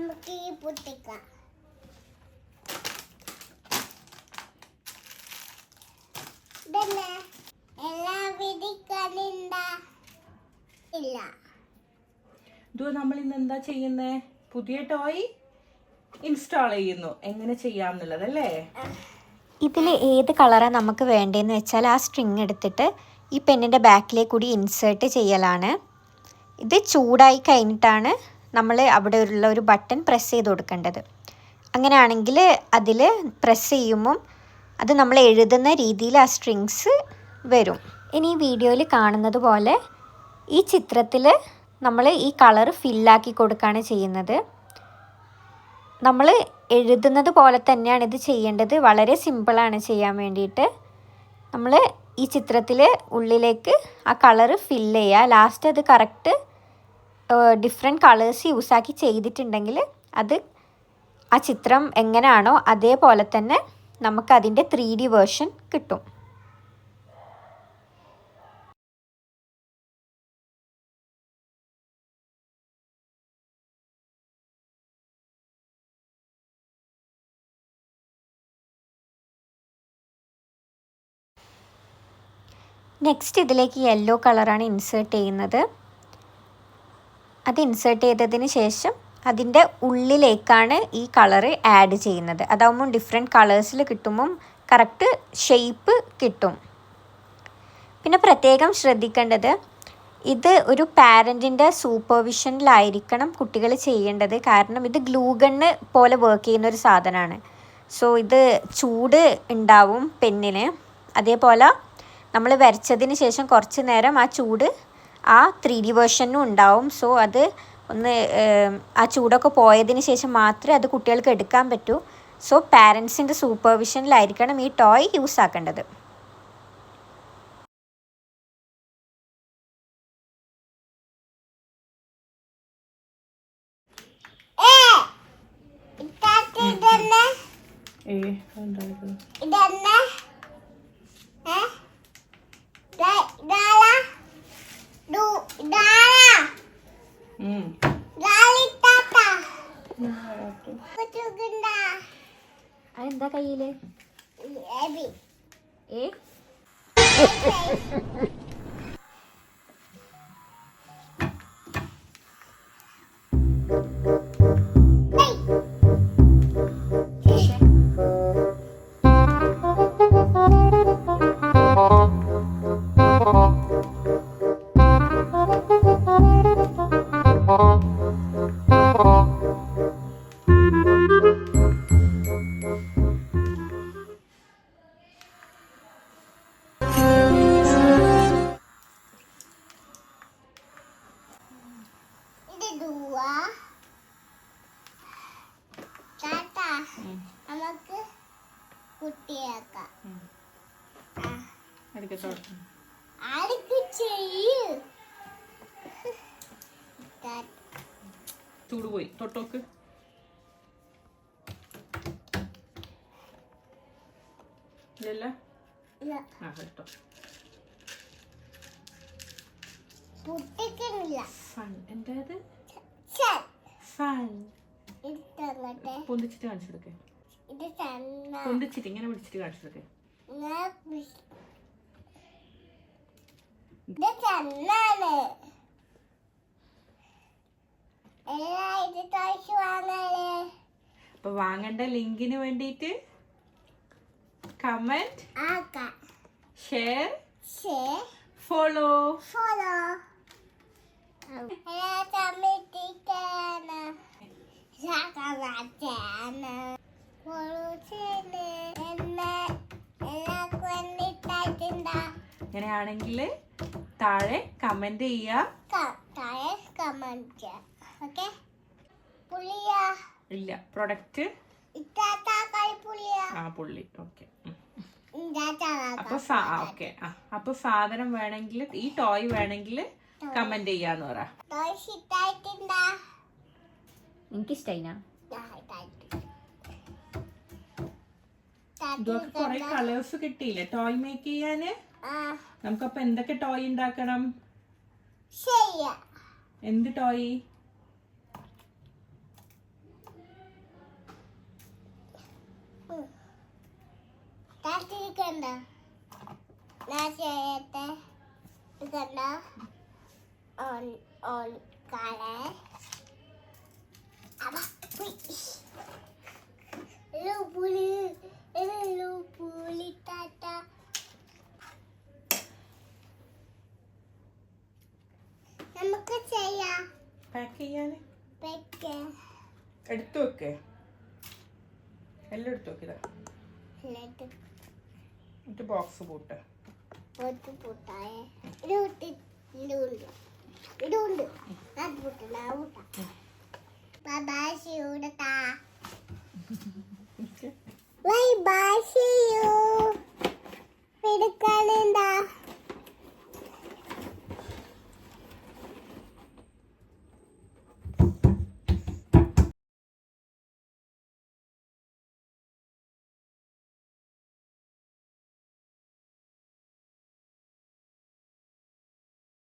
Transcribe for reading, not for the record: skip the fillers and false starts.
നമുക്ക് ഈ പൊട്ടിക്കാം. ഇതന്നെ എല്ലാ വിധിക്കാനുണ്ടാ ഇല്ല. ഇത് നമ്മൾ ഇന്ന് എന്താ ചെയ്യുന്നേ? പുതിയ ടോയ് ഇൻസ്റ്റാൾ ചെയ്യുന്നു. എങ്ങനെ ചെയ്യാന്നുള്ളതല്ലേ? ഇതിൽ ഏത് കളറാണ് നമുക്ക് വേണ്ടതെന്ന് വെച്ചാൽ ആ സ്ട്രിങ് എടുത്തിട്ട് ഈ പെന്നിൻ്റെ ബാക്കിലേക്ക് കൂടി ഇൻസേർട്ട് ചെയ്യലാണ്. ഇത് ചൂടായി കഴിഞ്ഞിട്ടാണ് നമ്മൾ അവിടെ ഉള്ള ഒരു ബട്ടൺ പ്രസ് ചെയ്ത് കൊടുക്കേണ്ടത്. അങ്ങനെയാണെങ്കിൽ അതിൽ പ്രസ് ചെയ്യുമ്പം അത് നമ്മൾ എഴുതുന്ന രീതിയിൽ ആ സ്ട്രിങ്സ് വരും. ഇനി ഈ വീഡിയോയിൽ കാണുന്നത് പോലെ ഈ ചിത്രത്തിൽ നമ്മൾ ഈ കളർ ഫില്ലാക്കി കൊടുക്കുകയാണ് ചെയ്യുന്നത്. നമ്മൾ എഴുതുന്നത് പോലെ തന്നെയാണ് ഇത് ചെയ്യേണ്ടത്. വളരെ സിമ്പിളാണ് ചെയ്യാൻ വേണ്ടിയിട്ട്. നമ്മൾ ഈ ചിത്രത്തിൽ ഉള്ളിലേക്ക് ആ കളറ് ഫില്ല് ചെയ്യുക. ലാസ്റ്റ് അത് കറക്റ്റ് ഡിഫറെൻറ്റ് കളേഴ്സ് യൂസാക്കി ചെയ്തിട്ടുണ്ടെങ്കിൽ അത് ആ ചിത്രം എങ്ങനെയാണോ അതേപോലെ തന്നെ നമുക്കതിൻ്റെ 3D വേർഷൻ കിട്ടും. നെക്സ്റ്റ് ഇതിലേക്ക് യെല്ലോ കളറാണ് ഇൻസേർട്ട് ചെയ്യുന്നത്. അത് ഇൻസേർട്ട് ചെയ്തതിന് ശേഷം അതിൻ്റെ ഉള്ളിലേക്കാണ് ഈ കളറ് ആഡ് ചെയ്യുന്നത്. അതാവുമ്പം ഡിഫറെൻറ്റ് കളേഴ്സിൽ കിട്ടുമ്പം കറക്റ്റ് ഷേപ്പ് കിട്ടും. പിന്നെ പ്രത്യേകം ശ്രദ്ധിക്കേണ്ടത്, ഇത് ഒരു പാരൻറ്റിൻ്റെ സൂപ്പർവിഷനിലായിരിക്കണം കുട്ടികൾ ചെയ്യേണ്ടത്. കാരണം ഇത് ഗ്ലൂ ഗണ്ണ് പോലെ വർക്ക് ചെയ്യുന്നൊരു സാധനമാണ്. സോ ഇത് ചൂട് ഉണ്ടാവും പെന്നിന്. അതേപോലെ നമ്മൾ വരച്ചതിന് ശേഷം കുറച്ച് നേരം ആ ചൂട് ആ 3D വേർഷനും ഉണ്ടാവും. സോ അത് ഒന്ന് ആ ചൂടൊക്കെ പോയതിന് ശേഷം മാത്രമേ അത് കുട്ടികൾക്ക് എടുക്കാൻ പറ്റൂ. സോ പാരൻസിൻ്റെ സൂപ്പർവിഷനിലായിരിക്കണം ഈ ടോയ് യൂസ് ആക്കേണ്ടത്. അതെന്താ കയ്യില്? നമുക്ക് കുട്ടിയാക്കാം. ചൂട് പോയി തൊട്ടോക്ക്. ഇല്ലല്ല കേട്ടോ. എന്തായത്? പൊന്തിച്ചിട്ട് കാണിച്ചെടുക്കേ. പൊന്തിച്ചിട്ട് ഇങ്ങനെ പിടിച്ചിട്ട് കാണിച്ചെടുക്കേ. അപ്പൊ വാങ്ങേണ്ട ലിങ്കിന് വേണ്ടിയിട്ട് കമന്റ്, ഷെയർ, ഫോളോ. അങ്ങനെയാണെങ്കിൽ താഴെ കമന്റ് ഇല്ല പ്രൊഡക്റ്റ് പുള്ളി. ഓക്കെ. അപ്പൊ സാധനം വേണമെങ്കിൽ ഈ ടോയ് വേണമെങ്കിൽ കമന്റ് ചെയ്യാന്ന് പറ. എനിക്കിഷ്ടായിനാ. ഇതൊക്കെ കൊറേ കളേഴ്സ് കിട്ടിയില്ലേ ടോയ് മേക്ക് ചെയ്യാന്? നമുക്കപ്പൊ എന്തൊക്കെ ടോയ് ഉണ്ടാക്കണം? എന്ത് ടോയ്? താത്തിരിക്കണ്ട ഞാൻ ചെയ്യട്ടെ കണ്ട ഓൺ ഓൺ കാലേ അമ്മ പുളി താത്ത നമുക്ക് ചെയ്യാം പാക്ക് ചെയ്യാന് പെക്കെ എടുത്തു വെക്കേ എല്ലാം എടുത്തു വെക്കില്ല എന്നിട്ട് എന്നിട്ട് ബോക്സ് പൂട്ട് പൊട്ട് പൂട്ടായേ ഇടുണ്ട് ഇടുണ്ട് ഇടുണ്ട് അത് പൂട്ടണ പൂട്ട ബൈ see you ടാ ബൈ ബൈ see you പിടിക്കാനെന്താ